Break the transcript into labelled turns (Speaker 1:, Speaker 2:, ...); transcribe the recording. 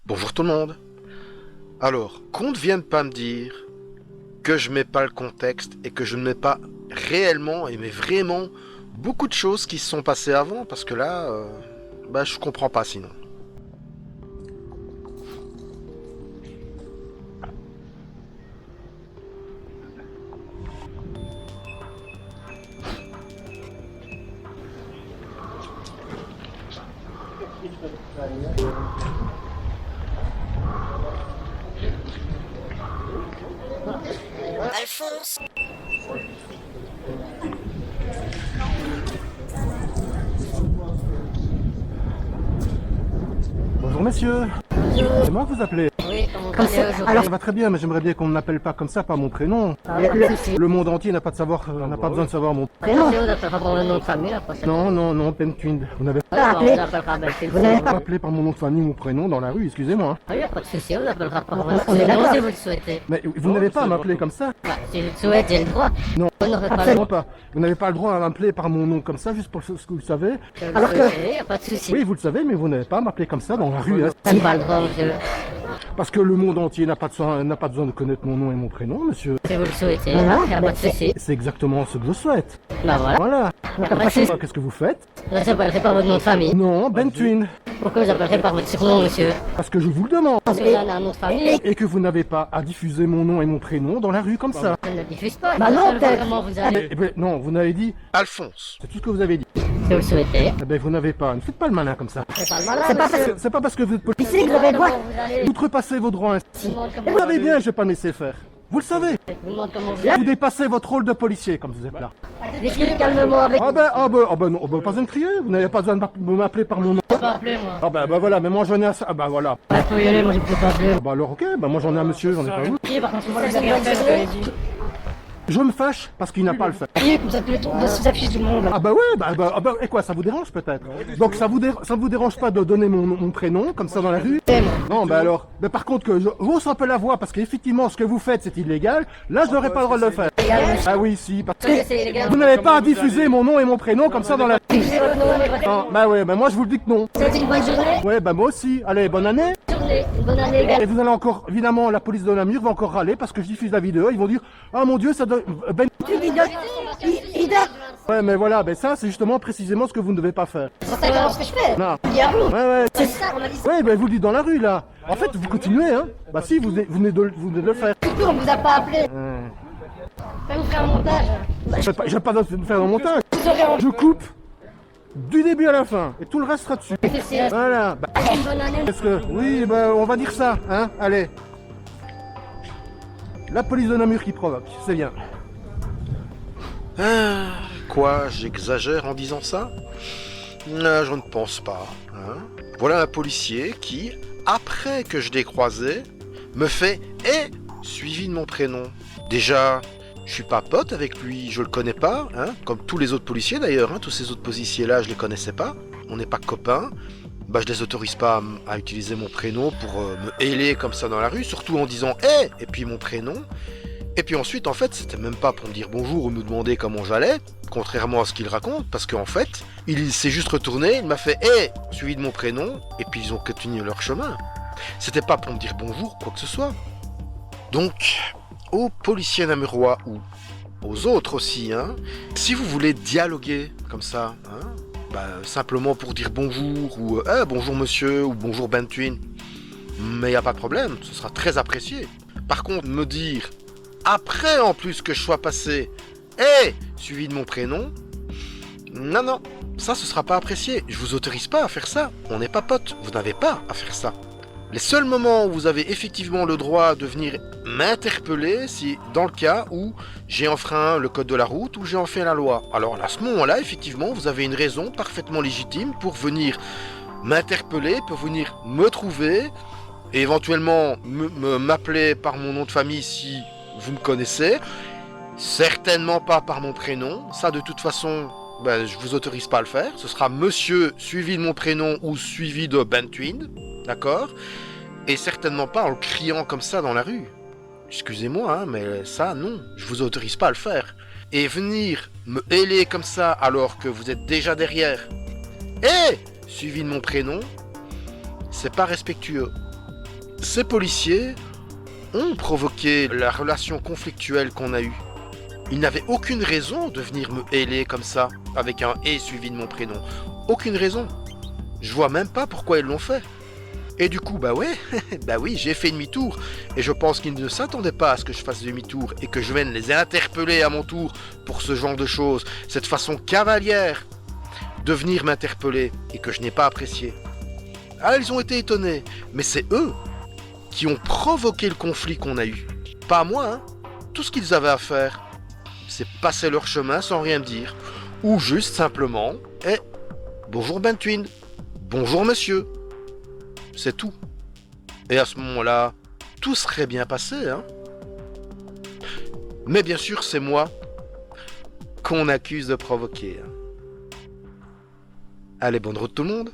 Speaker 1: Bonjour tout le monde. Alors, qu'on ne vienne pas me dire que je mets pas le contexte et que je ne mets pas réellement, et mais vraiment, beaucoup de choses qui se sont passées avant, parce que là, je comprends pas sinon.
Speaker 2: Alphonse.
Speaker 3: Bonjour messieurs, c'est moi que vous appelez.
Speaker 2: Oui, comment ça
Speaker 3: Alors ça va très bien, mais j'aimerais bien qu'on ne m'appelle pas comme ça par mon prénom. Le monde entier n'a pas de savoir, n'a pas besoin de savoir mon
Speaker 2: prénom. On n'appelle pas par le nom de famille, là, pas ça.
Speaker 3: Non, Pentwind. Vous n'avez
Speaker 2: On n'appellera
Speaker 3: pas appelé par mon nom de famille mon prénom dans la rue, excusez-moi.
Speaker 2: Ah, il n'y a pas de souci, on n'appellera pas par votre prénom si vous le souhaitez.
Speaker 3: Mais vous n'avez pas à m'appeler comme ça.
Speaker 2: Bah, si vous le souhaitez, j'ai le droit.
Speaker 3: Non,
Speaker 2: Vous n'aurez pas le
Speaker 3: absolument
Speaker 2: droit.
Speaker 3: pas. Vous n'avez pas le droit à m'appeler par mon nom comme ça, juste pour ce que vous le savez.
Speaker 2: Alors que... Il n'y a pas de souci.
Speaker 3: Oui, vous le savez, mais vous n'avez pas à m'appeler comme ça dans la rue. Hein.
Speaker 2: Ça n'a pas le droit, monsieur.
Speaker 3: Parce que le monde entier n'a pas besoin de connaître mon nom et mon prénom, monsieur.
Speaker 2: Si vous le souhaitez, il n'y a pas de souci.
Speaker 3: C'est exactement ce que je souhaite.
Speaker 2: Bah voilà.
Speaker 3: Voilà.
Speaker 2: Il n'y a pas de souci.
Speaker 3: Qu'est-ce que vous faites?
Speaker 2: Je n'appellerai pas votre nom de famille.
Speaker 3: Non, Pentwind.
Speaker 2: Pourquoi vous appellerez par votre surnom, monsieur?
Speaker 3: Parce que je vous le demande.
Speaker 2: Parce que vous avez un nom de famille.
Speaker 3: Et que vous n'avez pas à diffuser mon nom et mon prénom dans la rue comme ça.
Speaker 2: Je ne le diffuse pas.
Speaker 4: Bah non, peut-être.
Speaker 2: Comment vous allez?
Speaker 3: Eh ben, non, vous n'avez dit.
Speaker 1: Alphonse.
Speaker 3: C'est tout ce que vous avez dit.
Speaker 2: Si vous le souhaitez.
Speaker 3: Eh ben, vous n'avez pas. Ne faites pas le malin comme ça.
Speaker 2: C'est pas le malin,
Speaker 4: C'est pas
Speaker 2: monsieur.
Speaker 3: C'est pas parce que vous êtes policier.
Speaker 4: Ici, vous avez le droit.
Speaker 2: Vous allez...
Speaker 3: Vous outrepassez vos droits.
Speaker 2: Je vous demande comment
Speaker 3: Vous savez bien, je vais pas me laisser faire. Vous le savez.
Speaker 2: Je vous demande comment vous allez.
Speaker 3: Vous dépassez votre rôle de policier comme vous êtes là.
Speaker 2: Décrivez calmement avec...
Speaker 3: Non, pas besoin de crier. Vous n'avez pas besoin de m'appeler par mon nom.
Speaker 2: Je peux pas appeler, moi.
Speaker 3: Voilà, mais moi j'en ai assez. Voilà.
Speaker 2: Bah, faut y aller, moi je peux pas appeler.
Speaker 3: Alors ok, moi j'en ai un monsieur, j'en ai pas un autre.
Speaker 2: Qui, par contre, moi, vous avez un seul.
Speaker 3: Je me fâche parce qu'il n'a pas à le faire.
Speaker 2: Qui, vous appelez tout, vous affichez tout le monde.
Speaker 3: Et quoi, ça vous dérange peut-être? Donc ça vous dérange pas de donner mon prénom comme ça dans la rue? Non, alors, par contre que je hausse un peu la voix parce qu'effectivement ce que vous faites c'est illégal, là je n'aurai pas le droit de le faire. Ah oui, si, parce que
Speaker 2: C'est illégal.
Speaker 3: vous n'avez pas à diffuser mon nom et mon prénom comme ça dans la rue.
Speaker 2: Diffusez votre nom et votre...
Speaker 3: Non, moi je vous le dis que non.
Speaker 2: C'est une bonne journée.
Speaker 3: Ouais, moi aussi. Allez, bonne année.
Speaker 2: Une bonne année
Speaker 3: Et
Speaker 2: également.
Speaker 3: vous allez encore, évidemment, la police de Namur va encore râler parce que je diffuse la vidéo. Ils vont dire, ah mon Dieu, ça doit... Ouais, mais voilà, ça c'est justement précisément ce que vous ne devez pas faire.
Speaker 2: C'est exactement ce que je fais.
Speaker 3: Non.
Speaker 2: Il y a où?
Speaker 3: Ouais.
Speaker 2: C'est ça, on a dit ça.
Speaker 3: Ouais, vous le dites dans la rue là. En fait, vous continuez, hein. Bah si, vous venez de le faire.
Speaker 2: Surtout, on vous a pas appelé. Faites vous faire un montage.
Speaker 3: Je vais pas faire un montage.
Speaker 2: Vous serez en...
Speaker 3: Je coupe du début à la fin et tout le reste sera dessus.
Speaker 2: C'est
Speaker 3: Voilà.
Speaker 2: une bonne année.
Speaker 3: Est-ce que oui, on va dire ça, hein. Allez. La police de Namur qui provoque, c'est bien.
Speaker 1: Quoi, j'exagère en disant ça? Non, je ne pense pas. Hein. Voilà un policier qui, après que je l'ai croisé, me fait « Eh !» suivi de mon prénom. Déjà, je suis pas pote avec lui, je le connais pas, hein, comme tous les autres policiers d'ailleurs, hein, tous ces autres policiers-là, je les connaissais pas, on n'est pas copains. Je les autorise pas à utiliser mon prénom pour me héler comme ça dans la rue, surtout en disant « Eh !» et puis mon prénom. Et puis ensuite, en fait, c'était même pas pour me dire bonjour ou me demander comment j'allais, contrairement à ce qu'il raconte, parce qu'en fait, il s'est juste retourné, il m'a fait « Hey !» suivi de mon prénom, et puis ils ont continué leur chemin. C'était pas pour me dire bonjour, quoi que ce soit. Donc, aux policiers namurois, ou aux autres aussi, hein, si vous voulez dialoguer comme ça, hein, simplement pour dire bonjour, ou bonjour monsieur, ou bonjour Pentwind, mais y a pas de problème, ce sera très apprécié. Par contre, me dire après en plus que je sois passé suivi de mon prénom, non, ça ce sera pas apprécié. Je vous autorise pas à faire ça. On n'est pas potes, vous n'avez pas à faire ça. Les seuls moments où vous avez effectivement le droit de venir m'interpeller, c'est dans le cas où j'ai enfreint le code de la route ou j'ai enfreint la loi. Alors à ce moment-là, effectivement, vous avez une raison parfaitement légitime pour venir m'interpeller, pour venir me trouver, et éventuellement m'appeler par mon nom de famille si vous me connaissez, certainement pas par mon prénom, ça de toute façon, je vous autorise pas à le faire, ce sera monsieur suivi de mon prénom ou suivi de Pentwind, d'accord? Et certainement pas en le criant comme ça dans la rue. Excusez-moi, hein, mais ça non, je vous autorise pas à le faire. Et venir me héler comme ça alors que vous êtes déjà derrière, suivi de mon prénom, c'est pas respectueux. Ces policiers ont provoqué la relation conflictuelle qu'on a eue. Ils n'avaient aucune raison de venir me héler comme ça, avec un « et » suivi de mon prénom. Aucune raison. Je vois même pas pourquoi ils l'ont fait. Et du coup, bah ouais, bah oui, j'ai fait demi-tour. Et je pense qu'ils ne s'attendaient pas à ce que je fasse demi-tour et que je vienne les interpeller à mon tour pour ce genre de choses. Cette façon cavalière de venir m'interpeller et que je n'ai pas apprécié. Ah, ils ont été étonnés. Mais c'est eux qui ont provoqué le conflit qu'on a eu. Pas moi, hein. Tout ce qu'ils avaient à faire, c'est passer leur chemin sans rien dire. Ou juste simplement, bonjour Bentwin, bonjour monsieur. C'est tout. Et à ce moment-là, tout serait bien passé, hein. Mais bien sûr, c'est moi qu'on accuse de provoquer. Allez, bonne route tout le monde.